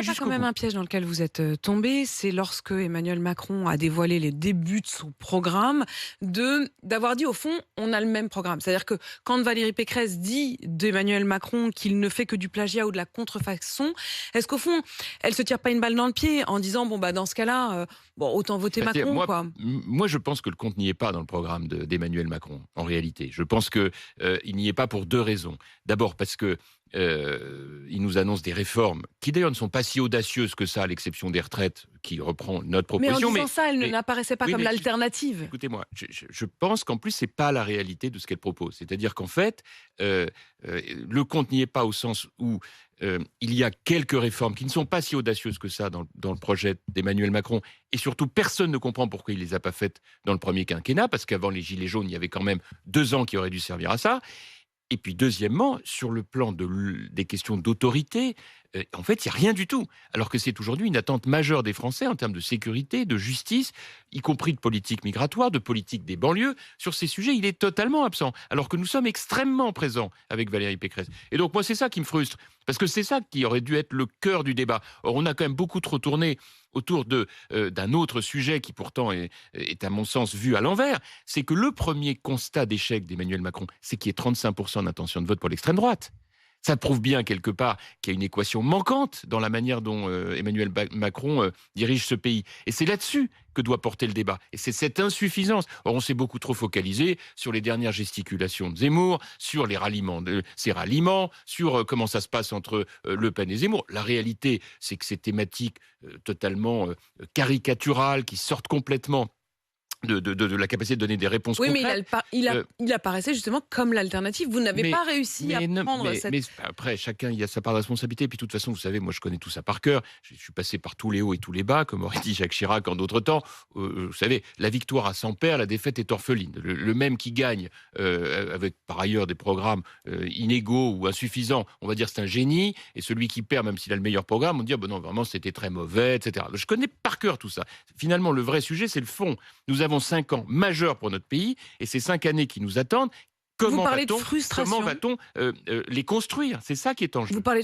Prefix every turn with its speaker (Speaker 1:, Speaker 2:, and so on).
Speaker 1: pas quand
Speaker 2: jusqu'au
Speaker 1: même
Speaker 2: bout.
Speaker 1: un piège dans lequel vous êtes tombé? C'est lorsque Emmanuel Macron a dévoilé les débuts de son programme, d'avoir dit au fond, on a le même programme. C'est-à-dire que quand Valérie Pécresse dit d'Emmanuel Macron qu'il ne fait que du plagiat ou de la contrefaçon, est-ce qu'au fond, elle se tire pas une balle dans le pied en disant bon bah dans ce cas-là, bon autant voter
Speaker 2: Bah,
Speaker 1: Macron quoi.
Speaker 2: moi, je pense que le compte n'y est pas dans le programme d'Emmanuel Macron, en réalité. Je pense que il n'y est pas pour deux raisons. D'abord parce que il nous annonce des réformes qui d'ailleurs ne sont pas si audacieuses que ça, à l'exception des retraites, qui reprend notre
Speaker 1: Mais en
Speaker 2: proposition.
Speaker 1: disant ça, elle
Speaker 2: Mais
Speaker 1: n'apparaissait pas
Speaker 2: oui,
Speaker 1: comme
Speaker 2: mais
Speaker 1: l'alternative.
Speaker 2: écoutez-moi, je pense qu'en plus, c'est pas la réalité de ce qu'elle propose. C'est-à-dire qu'en fait, euh, le compte n'y est pas au sens où il y a quelques réformes qui ne sont pas si audacieuses que ça dans le projet d'Emmanuel Macron. Et surtout, personne ne comprend pourquoi il les a pas faites dans le premier quinquennat, parce qu'avant les Gilets jaunes, il y avait quand même 2 ans qui auraient dû servir à ça. Et puis, deuxièmement, sur le plan des questions d'autorité, en fait, il n'y a rien du tout. Alors que c'est aujourd'hui une attente majeure des Français en termes de sécurité, de justice, y compris de politique migratoire, de politique des banlieues. Sur ces sujets, il est totalement absent. Alors que nous sommes extrêmement présents avec Valérie Pécresse. Et donc, moi, c'est ça qui me frustre. Parce que c'est ça qui aurait dû être le cœur du débat. Or, on a quand même beaucoup trop tourné autour d'un autre sujet qui pourtant est, à mon sens, vu à l'envers. C'est que le premier constat d'échec d'Emmanuel Macron, c'est qu'il y ait 35% d'intention de vote pour l'extrême droite. Ça prouve bien quelque part qu'il y a une équation manquante dans la manière dont Emmanuel Macron dirige ce pays. Et c'est là-dessus que doit porter le débat. Et c'est cette insuffisance. Or, on s'est beaucoup trop focalisé sur les dernières gesticulations de Zemmour, sur les ralliements ses ralliements, sur comment ça se passe entre Le Pen et Zemmour. La réalité, c'est que ces thématiques totalement caricaturales, qui sortent complètement de la capacité de donner des réponses
Speaker 1: Oui, mais
Speaker 2: concrètes.
Speaker 1: il apparaissait justement comme l'alternative. Vous n'avez pas réussi à prendre cette...
Speaker 2: Mais après, chacun il a sa part de responsabilité. Et puis, de toute façon, vous savez, moi, je connais tout ça par cœur. Je suis passé par tous les hauts et tous les bas, comme aurait dit Jacques Chirac en d'autres temps. Vous savez, la victoire a 100 père, la défaite est orpheline. Le même qui gagne, avec par ailleurs des programmes inégaux ou insuffisants, on va dire c'est un génie. Et celui qui perd, même s'il a le meilleur programme, on dit, non, vraiment, c'était très mauvais, etc. Je connais par cœur tout ça. Finalement, le vrai sujet, c'est le fond. Nous avons 5 ans majeurs pour notre pays, et ces 5 années qui nous attendent,
Speaker 1: Vous parlez de frustration.
Speaker 2: comment va-t-on les construire? C'est ça qui est en jeu.
Speaker 1: Vous parlez